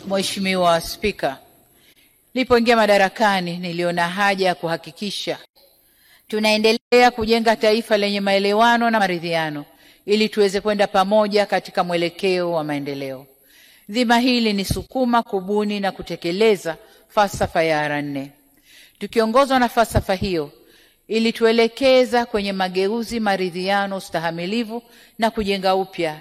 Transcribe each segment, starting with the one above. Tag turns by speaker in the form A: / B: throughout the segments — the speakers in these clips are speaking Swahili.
A: Mheshimiwa Spika, nilipoingia madarakani niliona haja ya kuhakikisha tunaendelea kujenga taifa lenye maelewano na maridhiano ili tuweze kwenda pamoja katika mwelekeo wa maendeleo. Dhima hili ni sukuma kubuni na kutekeleza falsafa ya R4. Tukiongozwa na falsafa hiyo ili tuelekeza kwenye mageuzi, maridhiano, ustahamilivu na kujenga upya,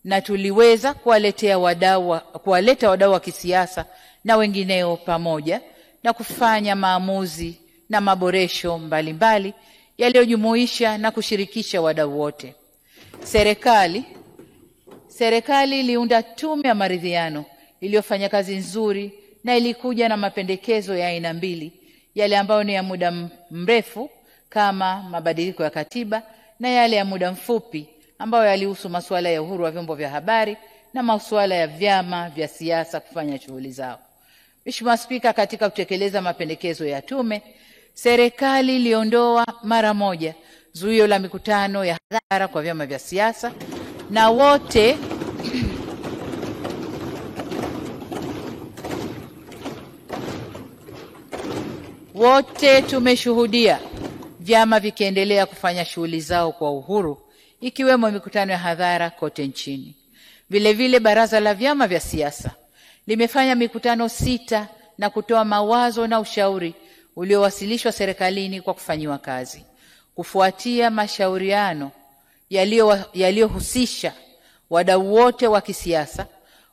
A: na tuliweza kuwaleta wadau wa kisiasa na wengineo pamoja na kufanya maamuzi na maboresho mbalimbali yaliyojumuisha na kushirikisha wadau wote. Serikali iliunda tume ya maridhiano iliyofanya kazi nzuri na ilikuja na mapendekezo ya aina mbili, yale ambayo ni ya muda mrefu kama mabadiliko ya katiba na yale ya muda mfupi ambayo yalihusu masuala ya uhuru wa vyombo vya habari na masuala ya vyama vya siasa kufanya shughuli zao. Mheshimiwa Spika, katika kutekeleza mapendekezo ya tume, serikali iliondoa mara moja zuio la mikutano ya hadhara kwa vyama vya siasa, na wote tumeshuhudia vyama vikiendelea kufanya shughuli zao kwa uhuru, ikiwemo mikutano ya hadhara kote nchini. Vile vile Baraza la Vyama vya Siasa limefanya mikutano 6 na kutoa mawazo na ushauri uliowasilishwa serikalini kwa kufanyiwa kazi. Kufuatia mashauriano yaliyohusisha wadau wote wa kisiasa,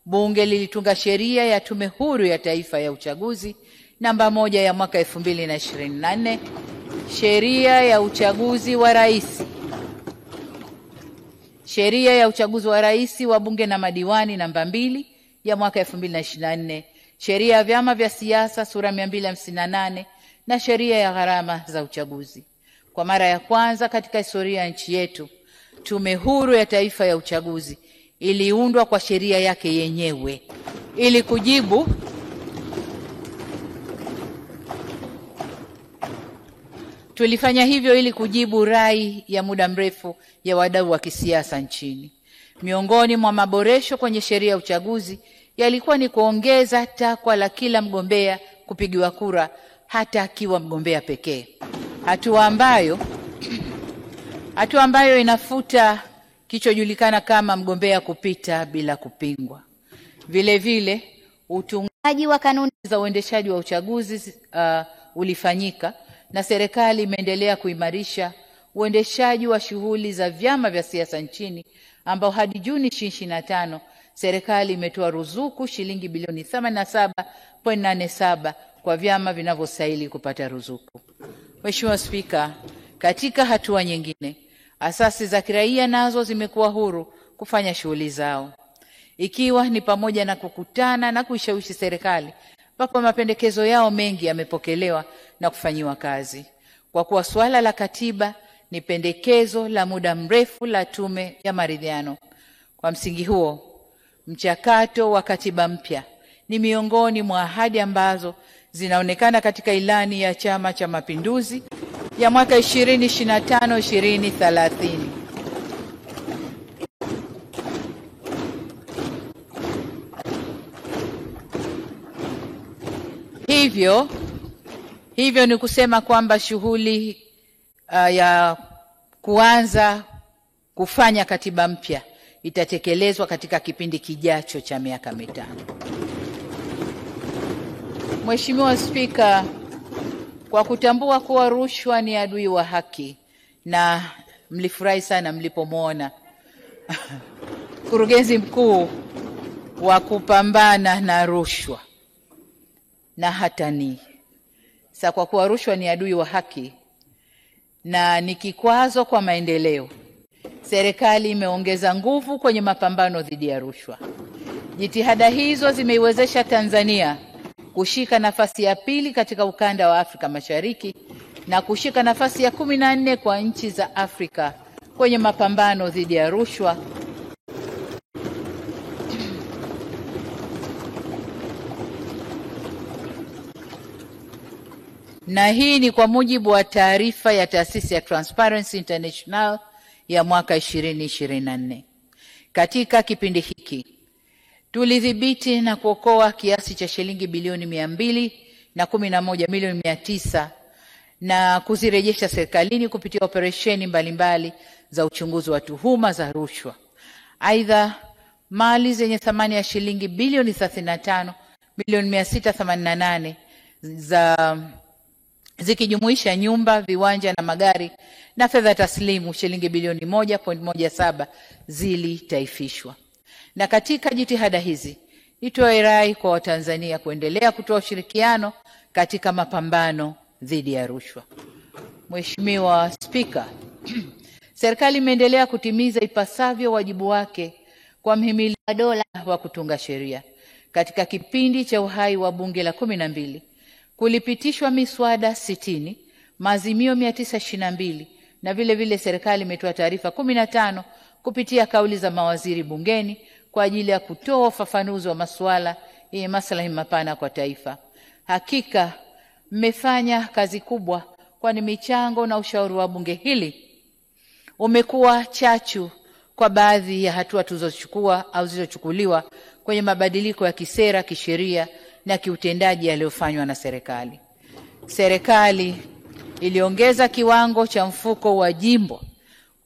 A: Bunge lilitunga sheria ya Tume Huru ya Taifa ya Uchaguzi namba 1 ya mwaka 2024, sheria ya uchaguzi wa rais, wa bunge na madiwani namba 2 ya mwaka 2024, sheria ya vyama vya siasa sura 258 na sheria ya gharama za uchaguzi. Kwa mara ya kwanza katika historia ya nchi yetu, Tume Huru ya Taifa ya Uchaguzi iliundwa kwa sheria yake yenyewe ili Tulifanya hivyo ili kujibu rai ya muda mrefu ya wadau wa kisiasa nchini. Miongoni mwa maboresho kwenye sheria ya uchaguzi yalikuwa ni kuongeza takwa la kila mgombea kupigiwa kura hata akiwa mgombea pekee. Hatua ambayo inafuta kichojulikana kama mgombea kupita bila kupingwa. Vile vile utungaji wa kanuni za uendeshaji wa uchaguzi ulifanyika, na serikali imeendelea kuimarisha uendeshaji wa shughuli za vyama vya siasa nchini, ambao hadi Juni 2025 serikali imetoa ruzuku shilingi bilioni 87.87 kwa vyama vinavyostahili kupata ruzuku. Mheshimiwa Spika, katika hatua nyingine, asasi za kiraia nazo zimekuwa huru kufanya shughuli zao, ikiwa ni pamoja na kukutana na kuishawishi serikali, ambapo mapendekezo yao mengi yamepokelewa na kufanyiwa kazi. Kwa kuwa swala la katiba ni pendekezo la muda mrefu la Tume ya Maridhiano, kwa msingi huo mchakato wa katiba mpya ni miongoni mwa ahadi ambazo zinaonekana katika ilani ya Chama cha Mapinduzi ya mwaka 2025-2030. Hivyo ni kusema kwamba shughuli ya kuanza kufanya katiba mpya itatekelezwa katika kipindi kijacho cha miaka 5. Mheshimiwa Spika, kwa kutambua kuwa rushwa ni adui wa haki, na mlifurahi sana mlipomwona mkurugenzi mkuu wa kupambana na rushwa na hatani. Sasa kwa kuwa rushwa ni adui wa haki na ni kikwazo kwa maendeleo, serikali imeongeza nguvu kwenye mapambano dhidi ya rushwa. Jitihada hizo zimeiwezesha Tanzania kushika nafasi ya 2 katika ukanda wa Afrika Mashariki na kushika nafasi ya 14 kwa nchi za Afrika kwenye mapambano dhidi ya rushwa. Na hii ni kwa mujibu wa taarifa ya taasisi ya Transparency International ya mwaka 2024. Katika kipindi hiki, tulidhibiti na kuokoa kiasi cha shilingi bilioni 211 milioni 900 na kuzirejesha serikalini kupitia operesheni mbalimbali za uchunguzi wa tuhuma za rushwa. Aidha, mali zenye thamani ya shilingi bilioni 35 milioni 688 zikijumuisha nyumba, viwanja na magari na fedha taslimu shilingi bilioni 1.17 zilitaifishwa. Na katika jitihada hizi, nitoe rai kwa Watanzania kuendelea kutoa ushirikiano katika mapambano dhidi ya rushwa. Mheshimiwa Spika, serikali imeendelea kutimiza ipasavyo wajibu wake kwa mhimili wa dola wa kutunga sheria. Katika kipindi cha uhai wa Bunge la 12, kulipitishwa miswada 60, maazimio 922 na vile serikali imetoa taarifa 15 kupitia kauli za mawaziri bungeni kwa ajili ya kutoa ufafanuzi wa masuala yenye maslahi mapana kwa taifa. Hakika mmefanya kazi kubwa, kwani michango na ushauri wa bunge hili umekuwa chachu kwa baadhi ya hatua tulizochukua au zilizochukuliwa kwenye mabadiliko ya kisera, kisheria na kiutendaji yaliyofanywa na serikali. Serikali iliongeza kiwango cha mfuko wa jimbo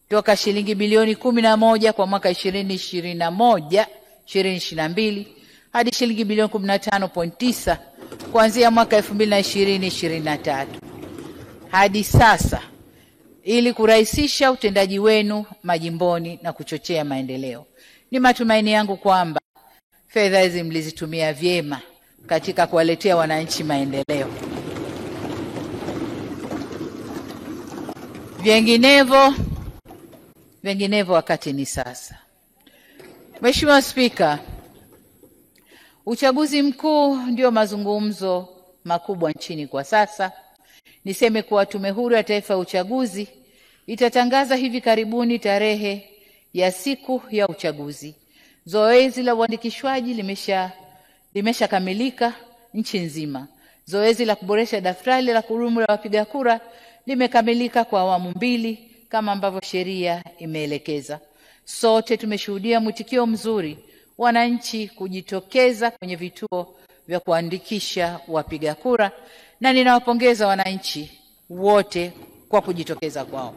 A: toka shilingi bilioni 11 kwa mwaka 2021-2022 hadi shilingi bilioni 15.9 kuanzia mwaka 2020-2023 hadi sasa, ili kurahisisha utendaji wenu majimboni na kuchochea maendeleo. Ni matumaini yangu kwamba fedha hizi mlizitumia vyema katika kuwaletea wananchi maendeleo. Vinginevyo wakati ni sasa. Mheshimiwa Spika, uchaguzi mkuu ndio mazungumzo makubwa nchini kwa sasa. Niseme kuwa Tume Huru ya Taifa ya Uchaguzi itatangaza hivi karibuni tarehe ya siku ya uchaguzi. Zoezi la uandikishwaji limeshakamilika nchi nzima. Zoezi la kuboresha daftari la kudumu la wapiga kura limekamilika kwa awamu 2 kama ambavyo sheria imeelekeza. Sote tumeshuhudia mwitikio mzuri wananchi kujitokeza kwenye vituo vya kuandikisha wapiga kura, na ninawapongeza wananchi wote kwa kujitokeza kwao.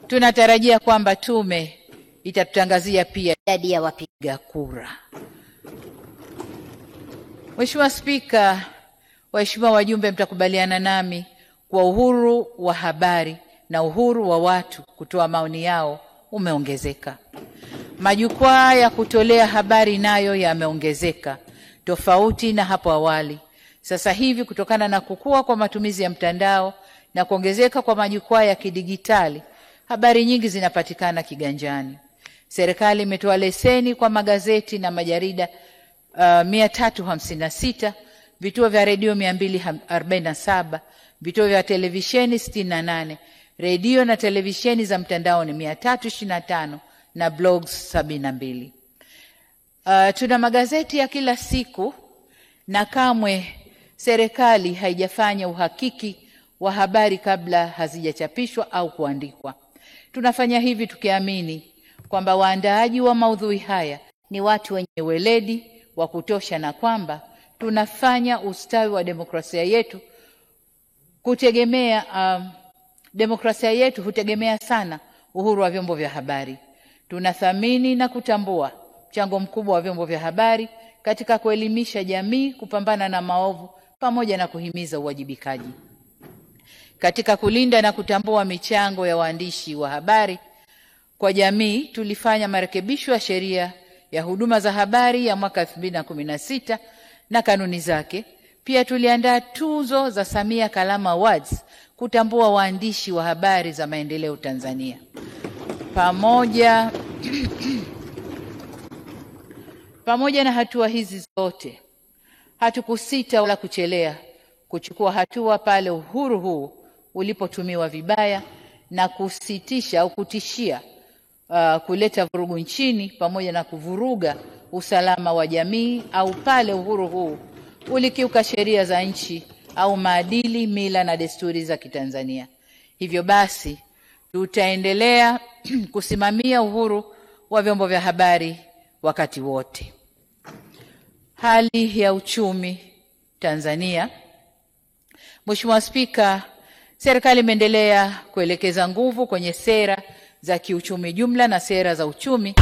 A: Tunatarajia kwamba tume itatutangazia pia idadi ya wapiga kura. Mheshimiwa Spika, waheshimiwa wajumbe, mtakubaliana nami kwa uhuru wa habari na uhuru wa watu kutoa maoni yao umeongezeka. Majukwaa ya kutolea habari nayo yameongezeka tofauti na hapo awali. Sasa hivi, kutokana na kukua kwa matumizi ya mtandao na kuongezeka kwa majukwaa ya kidigitali, habari nyingi zinapatikana kiganjani. Serikali imetoa leseni kwa magazeti na majarida 356, vituo vya redio 247, vituo vya televisheni 68, redio na televisheni za mtandao ni 325 na blogs 72. Tuna magazeti ya kila siku na kamwe serikali haijafanya uhakiki wa habari kabla hazijachapishwa au kuandikwa. Tunafanya hivi tukiamini kwamba waandaaji wa maudhui haya ni watu wenye weledi wa kutosha na kwamba tunafanya ustawi wa demokrasia yetu demokrasia yetu hutegemea sana uhuru wa vyombo vya habari. Tunathamini na kutambua mchango mkubwa wa vyombo vya habari katika kuelimisha jamii, kupambana na maovu pamoja na kuhimiza uwajibikaji. Katika kulinda na kutambua michango ya waandishi wa habari kwa jamii, tulifanya marekebisho ya sheria ya huduma za habari ya mwaka 2016 na kanuni zake. Pia tuliandaa tuzo za Samia Kalamu Awards kutambua waandishi wa habari za maendeleo Tanzania. Pamoja na hatua hizi zote, hatukusita wala kuchelea kuchukua hatua pale uhuru huu ulipotumiwa vibaya na kusitisha au kutishia kuleta vurugu nchini pamoja na kuvuruga usalama wa jamii, au pale uhuru huu ulikiuka sheria za nchi au maadili, mila na desturi za Kitanzania. Hivyo basi, Tutaendelea kusimamia uhuru wa vyombo vya habari wakati wote. Hali ya uchumi Tanzania. Mheshimiwa Spika, serikali imeendelea kuelekeza nguvu kwenye sera za kiuchumi jumla na sera za uchumi